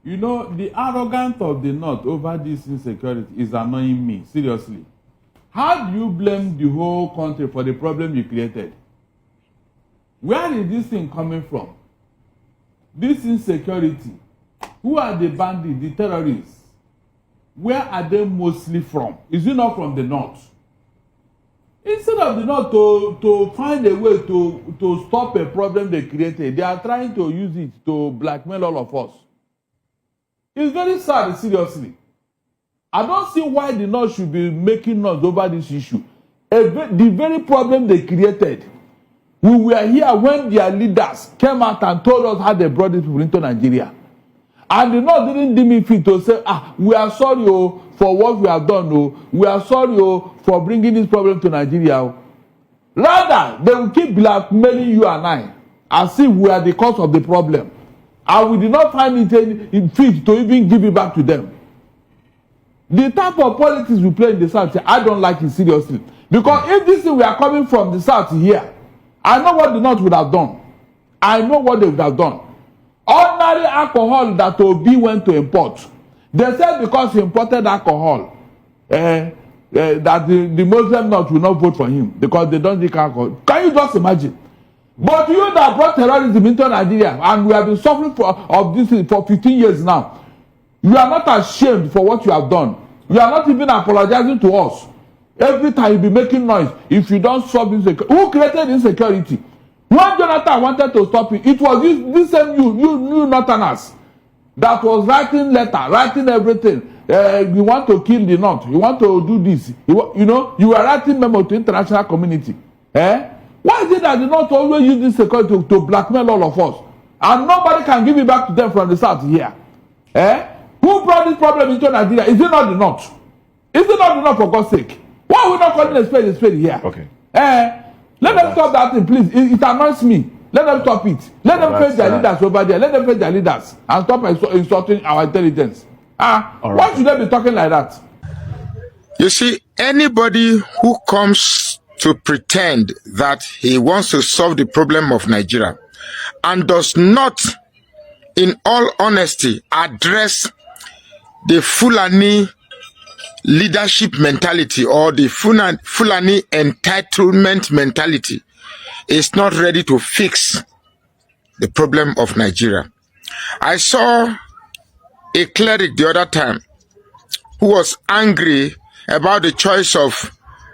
You know, the arrogance of the North over this insecurity is annoying me, seriously. How do you blame the whole country for the problem you created? Where is this thing coming from? This insecurity. Who are the bandits, the terrorists? Where are they mostly from? Is it not from the North? Instead of the North to find a way to stop a problem they created, they are trying to use it to blackmail all of us. It's very sad, seriously. I don't see why the North should be making noise over this issue. The very problem they created. We were here when their leaders came out and told us how they brought these people into Nigeria. And the North didn't deem it fit to say, we are sorry for what we have done. We are sorry for bringing this problem to Nigeria. Rather, they will keep blackmailing you and I as if we are the cause of the problem. And we did not find it fit to even give it back to them. The type of politics we play in the South, I don't like it seriously. Because if this thing we are coming from the South here, I know what the North would have done. I know what they would have done. Ordinary alcohol that Obi went to import. They said because he imported alcohol, that the Muslim North will not vote for him because they don't drink alcohol. Can you just imagine? But you that brought terrorism into Nigeria, and we have been suffering of this for 15 years now, you are not ashamed for what you have done. You are not even apologizing to us. Every time you be making noise, if you don't solve insecurity. Who created insecurity? When Jonathan wanted to stop it, it was this same you Northerners that was writing letter, writing everything. You want to kill the North. You want to do this. You were writing memo to international community. Why is it that the North always use this security to blackmail all of us? And nobody can give it back to them from the South here. Who brought this problem into Nigeria? Is it not the North? Is it not the North, for God's sake? Why are we not calling a spade here? Okay. Let them stop that thing, please. It annoys me. Let them stop it. Let them face their leaders over there. Let them face their leaders and stop insulting our intelligence. Why should they be talking like that? You see, anybody who comes to pretend that he wants to solve the problem of Nigeria and does not, in all honesty, address the Fulani leadership mentality or the Fulani entitlement mentality is not ready to fix the problem of Nigeria. I saw a cleric the other time who was angry about the choice of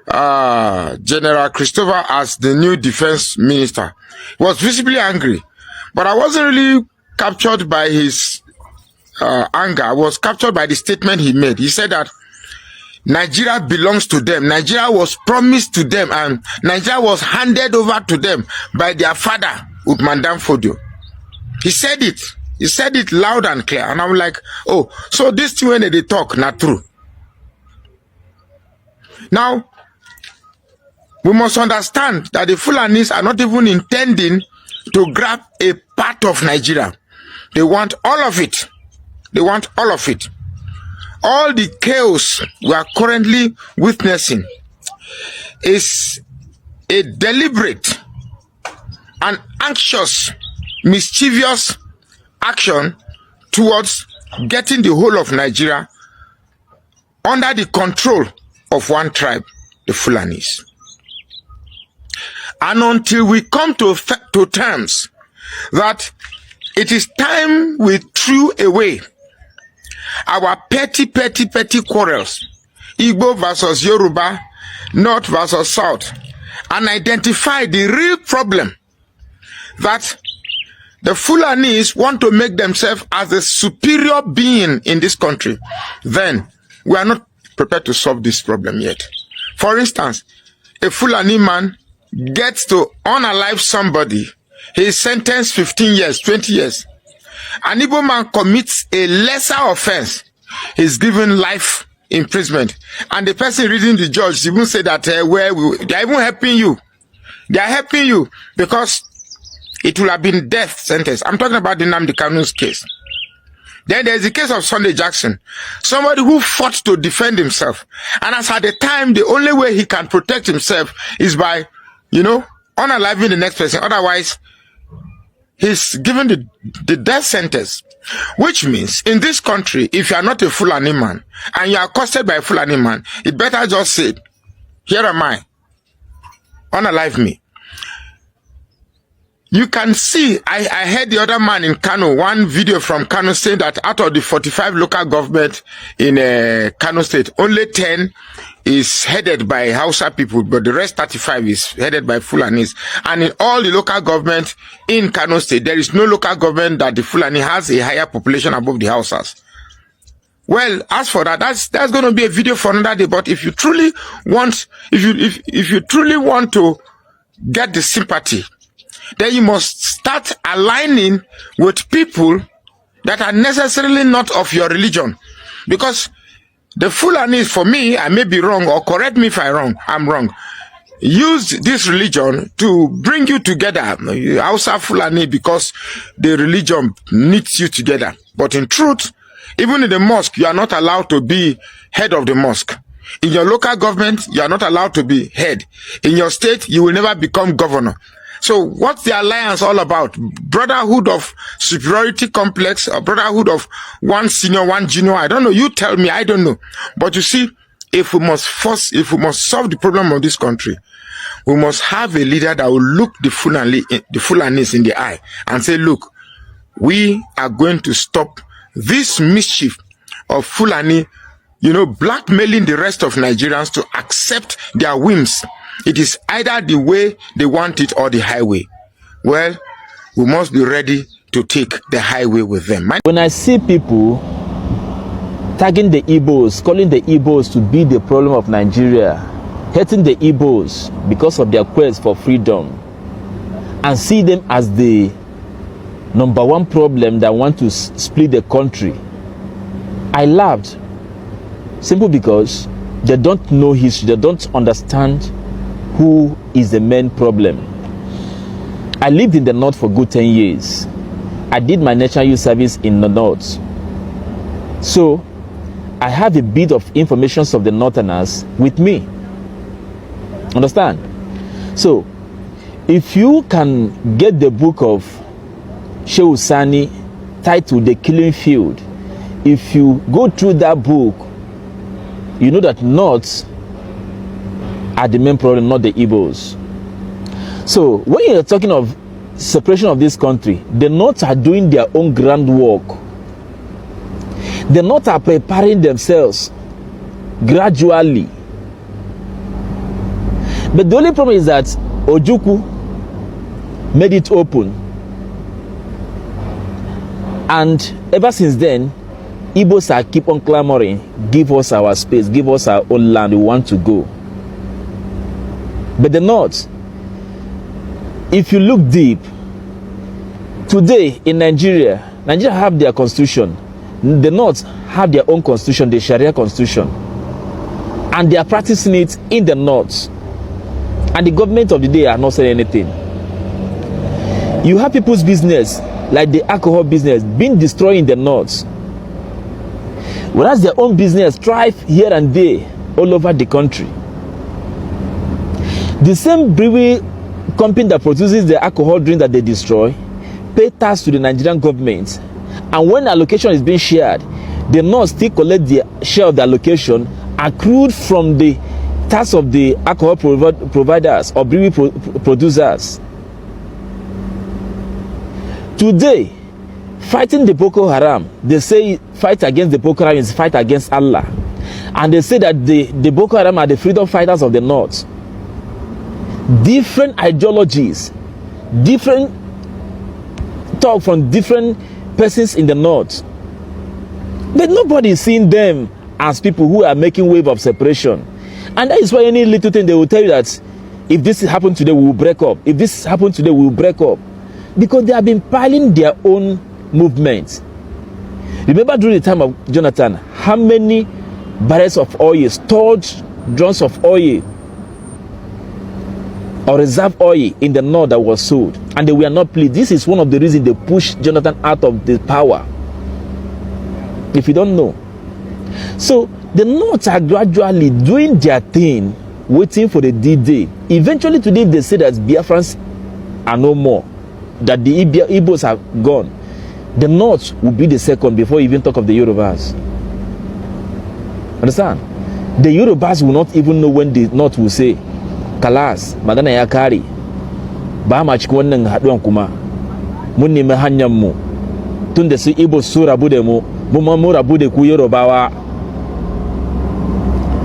General Christopher as the new defense minister. He was visibly angry, but I wasn't really captured by his anger. I was captured by the statement he made. He said that Nigeria belongs to them. Nigeria was promised to them, and Nigeria was handed over to them by their father, Uthman Dan Fodio. He said it. He said it loud and clear. And I'm like, oh, so this thing when they talk, not true. Now, we must understand that the Fulanis are not even intending to grab a part of Nigeria. They want all of it. They want all of it. All the chaos we are currently witnessing is a deliberate and anxious, mischievous action towards getting the whole of Nigeria under the control of one tribe, the Fulanis. And until we come to terms that it is time we threw away our petty quarrels, Igbo versus Yoruba, North versus South, and identify the real problem that the Fulanis want to make themselves as a superior being in this country, then we are not prepared to solve this problem yet. For instance, a Fulani man gets to unalive somebody, he is sentenced 15 years, 20 years. An Igbo man commits a lesser offense, he's given life imprisonment. And the person reading the judge even say that they are even helping you. They are helping you because it will have been death sentence. I'm talking about the Nnamdi Kanu's case. Then there's the case of Sunday Jackson, somebody who fought to defend himself. And as at the time, the only way he can protect himself is by, unaliving the next person. Otherwise, he's given the death sentence, which means in this country, if you are not a Fulani man and you are accosted by a Fulani man, it better just say, here am I, unalive me. You can see, I heard the other man in Kano, one video from Kano saying that out of the 45 local government in Kano state, only 10 is headed by Hausa people, but the rest 35 is headed by Fulanis. And in all the local government in Kano state, there is no local government that the Fulani has a higher population above the Hausas. Well, as for that, that's going to be a video for another day. But if you truly want, if you truly want to get the sympathy, then you must start aligning with people that are necessarily not of your religion. Because the Fulani, for me, I may be wrong, or correct me if I'm wrong, used this religion to bring you together, Hausa Fulani, because the religion knits you together. But in truth, even in the mosque, you are not allowed to be head of the mosque. In your local government, you are not allowed to be head. In your state, you will never become governor. So what's the alliance all about? Brotherhood of superiority complex, or brotherhood of one senior, one junior? I don't know. You tell me. I don't know. But you see, if we must solve the problem of this country, we must have a leader that will look the Fulanis in the eye and say, look, we are going to stop this mischief of Fulani, blackmailing the rest of Nigerians to accept their whims. It is either the way they want it or the highway. Well, we must be ready to take the highway with them. When I see people tagging the Igbos, calling the Igbos to be the problem of Nigeria, hating the Igbos because of their quest for freedom, and see them as the number one problem that want to split the country, I laughed. Simple because they don't know history, they don't understand who is the main problem. I lived in the north for good 10 years. I did my national youth service in the north. So I have a bit of information of the northerners with me. Understand? So if you can get the book of Shehu Sani titled The Killing Field, if you go through that book, you know that north are the main problem, not the Igbos. So when you're talking of separation of this country, the North are doing their own groundwork. The North are preparing themselves gradually. But the only problem is that Ojukwu made it open. And ever since then, Igbos are keep on clamoring, give us our space, give us our own land, we want to go. But the North, if you look deep, today in Nigeria have their constitution. The North have their own constitution, the Sharia constitution. And they are practicing it in the North. And the government of the day are not saying anything. You have people's business, like the alcohol business, being destroyed in the North. Whereas their own business thrive here and there, all over the country. The same brewery company that produces the alcohol drink that they destroy pay tax to the Nigerian government, and when allocation is being shared, the North still collect the share of the allocation accrued from the tax of the alcohol providers or brewery producers. Today, fighting the Boko Haram, they say fight against the Boko Haram is fight against Allah, and they say that the Boko Haram are the freedom fighters of the North. Different ideologies, different talk from different persons in the North, but nobody is seeing them as people who are making wave of separation. And that is why any little thing they will tell you that if this happened today, we will break up. If this happened today, we will break up, because they have been piling their own movements. Remember during the time of Jonathan, how many barrels of oil, stored drums of oil or reserve oil in the North that was sold, and they were not pleased. This is one of the reasons they pushed Jonathan out of the power, if you don't know. So the North are gradually doing their thing, waiting for the D-Day. Eventually today they say that Biafrans are no more. that the Igbos have gone, the North will be the second before you even talk of the Yorubas. Understand? The Yorubas will not even know when the North will say, Kalas, Madana Yakari, Bahama Chikwanang Hadwan Kuma, Muni Mehanyamu, Tunde si Igbo Sura Budemo, Mumamura Bude Kuyorubawa.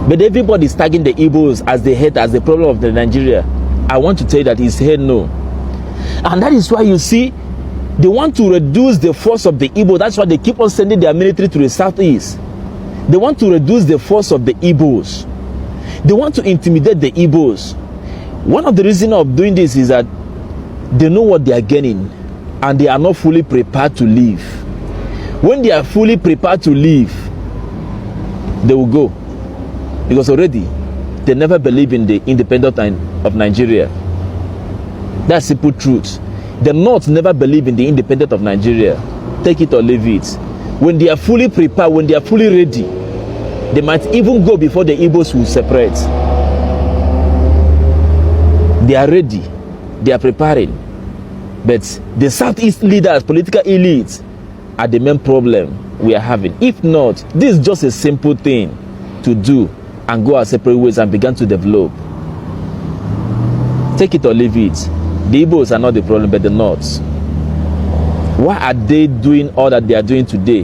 But everybody is tagging the Igbos as the head, as the problem of the Nigeria. I want to tell you that it's head no. And that is why you see, they want to reduce the force of the Igbo. That's why they keep on sending their military to the southeast. They want to reduce the force of the Igbos. They want to intimidate the Igbos. One of the reasons of doing this is that they know what they are gaining and they are not fully prepared to leave. When they are fully prepared to leave, they will go. Because already, they never believe in the independence of Nigeria. That's simple truth. The North never believe in the independence of Nigeria. Take it or leave it. When they are fully prepared, when they are fully ready, they might even go before the Igbos will separate. They are ready. They are preparing. But the Southeast leaders, political elites, are the main problem we are having. If not, this is just a simple thing to do and go our separate ways and begin to develop. Take it or leave it. The Igbos are not the problem, but the North. Why are they doing all that they are doing today?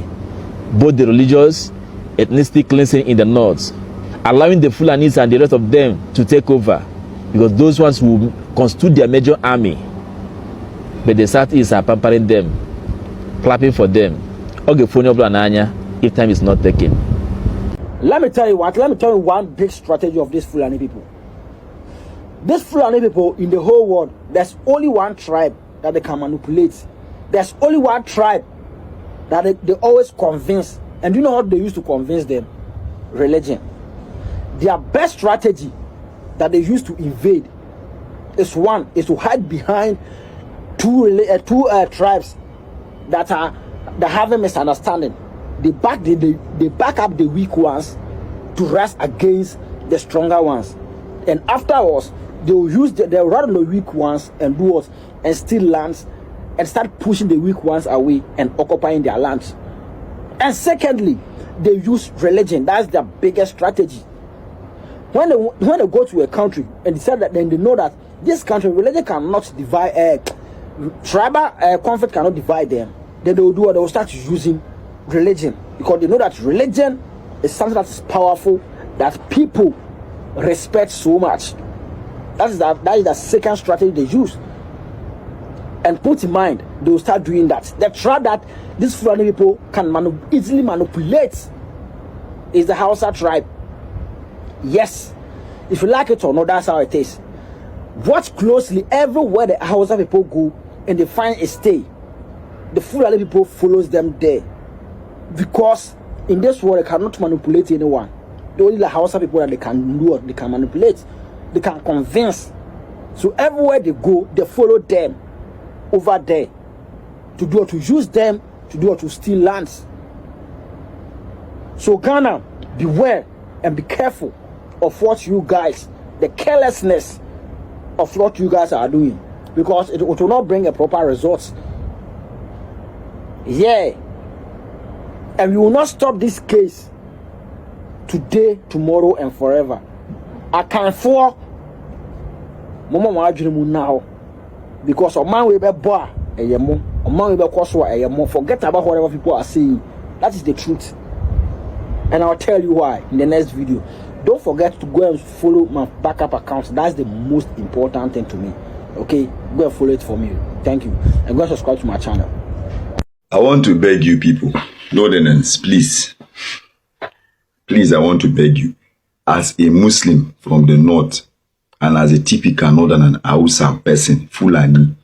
Both the religious, ethnicity cleansing in the North, allowing the Fulanis and the rest of them to take over, because those ones will constitute their major army. But the Southeast are pampering them, clapping for them. If time is not taken. Let me tell you one big strategy of these Fulani people. These Fulani people in the whole world, there's only one tribe that they can manipulate. There's only one tribe that they always convince. And you know how they used to convince them? Religion. Their best strategy that they used to invade is to hide behind two tribes that have a misunderstanding. They back up the weak ones to rise against the stronger ones. And afterwards, they'll run the weak ones and do what? And steal lands and start pushing the weak ones away and occupying their lands. And secondly, they use religion. That's their biggest strategy. When they go to a country and decide that, then they know that this country, religion cannot divide, tribal conflict cannot divide them, then they will do what? They will start using religion, because they know that religion is something that is powerful, that people respect so much. That is the second strategy they use. And put in mind, they will start doing that. The tribe that these Fulani people can easily manipulate is the Hausa tribe. Yes, if you like it or not, that's how it is. Watch closely. Everywhere the Hausa people go and they find a stay, the Fulani people follows them there. Because in this world, they cannot manipulate anyone. The only the Hausa people that they can do, they can manipulate, they can convince. So everywhere they go, they follow them over there to use them to steal lands. So Ghana, beware and be careful of what you guys, the carelessness of what you guys are doing, because it will not bring a proper result. Yeah. And we will not stop this case today, tomorrow, and forever. I can for Mama now, because a man will be bar a man will be coswa. Forget about whatever people are saying. That is the truth. And I'll tell you why in the next video. Don't forget to go and follow my backup accounts. That's the most important thing to me. Okay, go and follow it for me. Thank you. And go and subscribe to my channel. I want to beg you people, Northerners, please, I want to beg you, as a Muslim from the North and as a typical Northern and Hausa person, Fulani,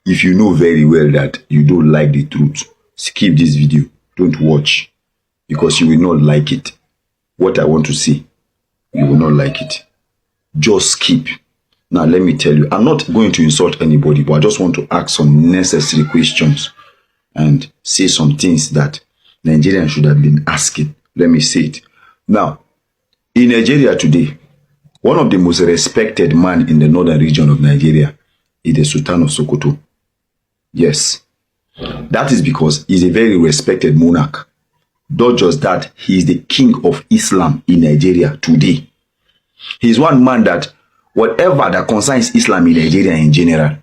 if you know very well that you don't like the truth, skip this video, don't watch, because you will not like it. What I want to say, you will not like it. Just skip. Now let me tell you, I'm not going to insult anybody, but I just want to ask some necessary questions and say some things that Nigerians should have been asking. Let me say it. Now, in Nigeria today, one of the most respected men in the northern region of Nigeria is the Sultan of Sokoto. Yes. That is because he's a very respected monarch. Not just that, he is the king of Islam in Nigeria today. He's one man that whatever that concerns Islam in Nigeria in general,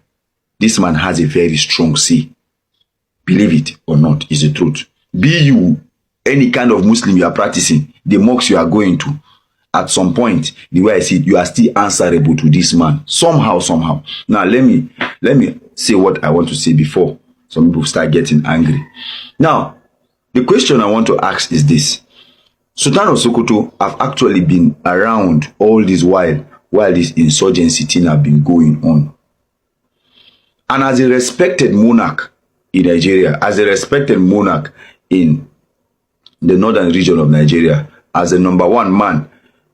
this man has a very strong say. Believe it or not, is the truth. Be you any kind of Muslim you are practicing, the mosque you are going to, at some point, the way I see it, you are still answerable to this man. Somehow. Now, let me say what I want to say before some people start getting angry. Now, the question I want to ask is this. Sultan of Sokoto have actually been around all this while this insurgency thing have been going on. And as a respected monarch in Nigeria, as a respected monarch in the northern region of Nigeria, as the #1 man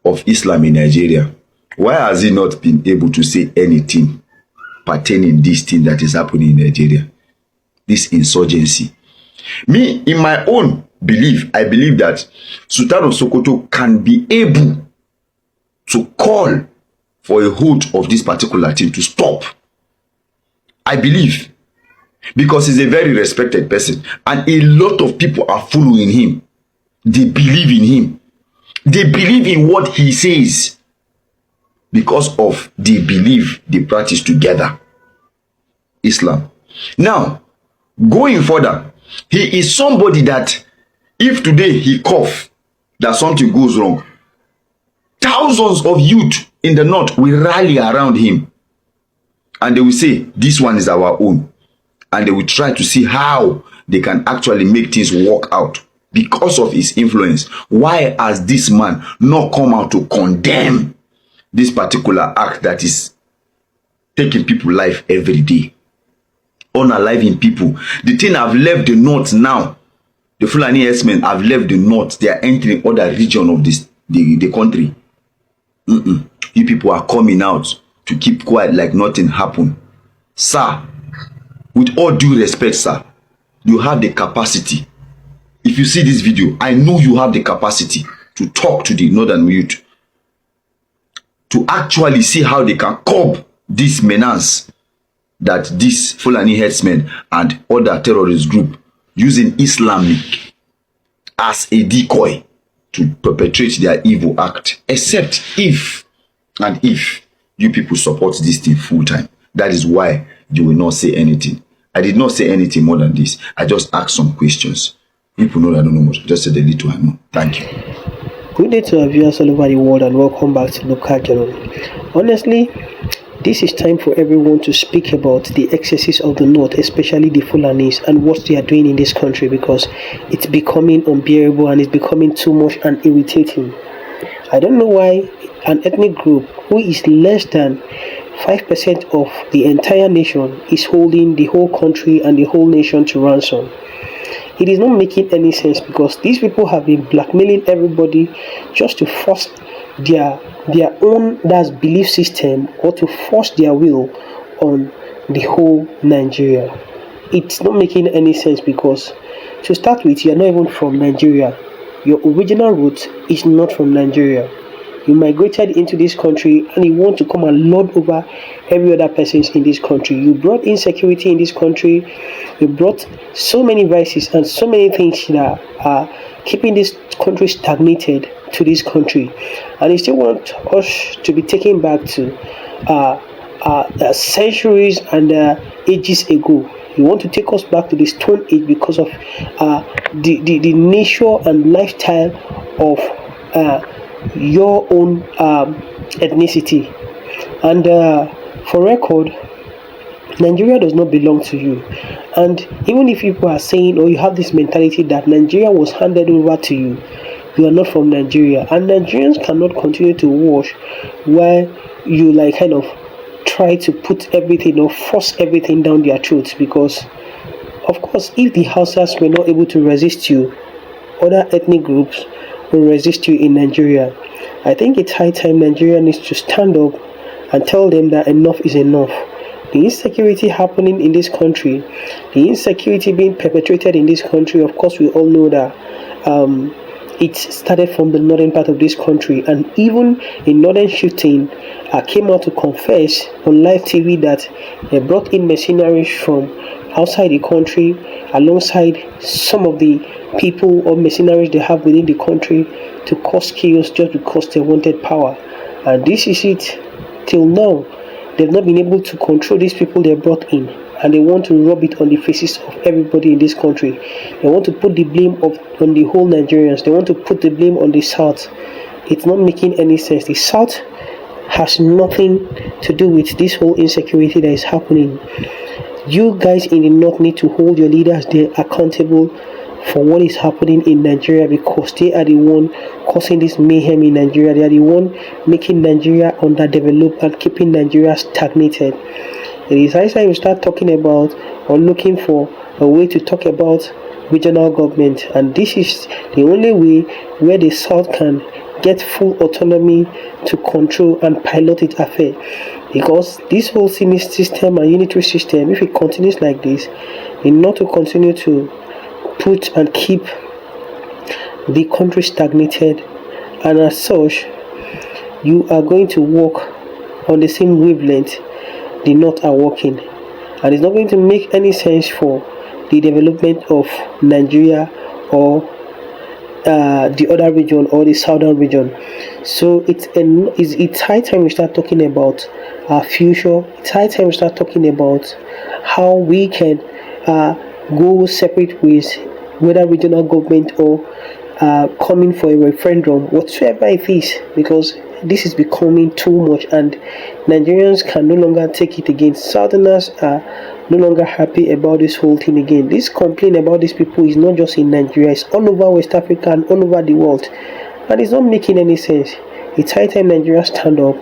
of Islam in Nigeria, why has he not been able to say anything pertaining this thing that is happening in Nigeria? This insurgency. Me, in my own belief, I believe that Sultan of Sokoto can be able to call for a hold of this particular thing to stop. I believe. Because he's a very respected person. And a lot of people are following him. They believe in him. They believe in what he says. Because of the belief they practice together. Islam. Now, going further, he is somebody that if today he cough, that something goes wrong, thousands of youth in the north will rally around him. And they will say, this one is our own. And they will try to see how they can actually make things work out because of his influence. Why has this man not come out to condemn this particular act that is taking people's life every day? Unaliving people. The thing have left the north now. The Fulani herdsmen have left the north. They are entering other region of the country. You people are coming out to keep quiet like nothing happened. Sir, with all due respect, sir, you have the capacity. If you see this video, I know you have the capacity to talk to the northern youth, to actually see how they can curb this menace that this Fulani herdsmen and other terrorist group using Islamic as a decoy to perpetrate their evil act. Except if you people support this thing full time. That is why you will not say anything. I did not say anything more than this. I just asked some questions. People know I don't know much. Just said the little I know. Thank you. Good day to our viewers all over the world and welcome back to Local Journal. Honestly, this is time for everyone to speak about the excesses of the North, especially the Fulanis, and what they are doing in this country, because it's becoming unbearable and it's becoming too much and irritating. I don't know why an ethnic group who is less than 5% of the entire nation is holding the whole country and the whole nation to ransom. It is not making any sense, because these people have been blackmailing everybody just to force their own belief system, or to force their will on the whole Nigeria. It's not making any sense, because to start with, you are not even from Nigeria. Your original root is not from Nigeria. You migrated into this country and you want to come and lord over every other person in this country. You brought insecurity in this country. You brought so many vices and so many things that are keeping this country stagnated to this country. And you still want us to be taken back to centuries and ages ago. You want to take us back to the Stone Age because of the nature and lifestyle of your own ethnicity. And for record, Nigeria does not belong to you. And even if people are saying, or you have this mentality that Nigeria was handed over to you, you are not from Nigeria. And Nigerians cannot continue to wash while you kind of try to put everything or force everything down their throats. Because of course, if the Hausas were not able to resist you, other ethnic groups will resist you in Nigeria. I think it's high time Nigeria needs to stand up and tell them that enough is enough. The insecurity happening in this country, the insecurity being perpetrated in this country, of course we all know that it started from the northern part of this country. And even in Northern Shooting came out to confess on live TV that they brought in mercenaries from outside the country, alongside some of the people or mercenaries they have within the country to cause chaos just because they wanted power. And this is it. Till now, they've not been able to control these people they brought in, and they want to rub it on the faces of everybody in this country. They want to put the blame on the whole Nigerians. They want to put the blame on the South. It's not making any sense. The South has nothing to do with this whole insecurity that is happening. You guys in the North need to hold your leaders there accountable for what is happening in Nigeria, because they are the one causing this mayhem in Nigeria. They are the one making Nigeria underdeveloped and keeping Nigeria stagnated. It is high time we start talking about or looking for a way to talk about regional government, and this is the only way where the South can get full autonomy to control and pilot its affair. Because this whole system and unitary system, if it continues like this, in order to continue to put and keep the country stagnated, and as such, you are going to work on the same wavelength the North are working, and it's not going to make any sense for the development of Nigeria or the other region or the southern region. So it's high time we start talking about our future. It's high time we start talking about how we can go separate ways, whether regional government or coming for a referendum, whatsoever it is, because this is becoming too much and Nigerians can no longer take it again. Southerners are no longer happy about this whole thing again. This complaint about these people is not just in Nigeria, it's all over West Africa and all over the world, and it's not making any sense. It's high time Nigeria stand up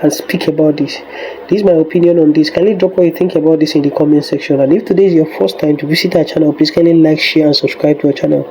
and speak about this. This is my opinion on this. Kindly drop what you think about this in the comment section, and if today is your first time to visit our channel, please kindly like, share and subscribe to our channel.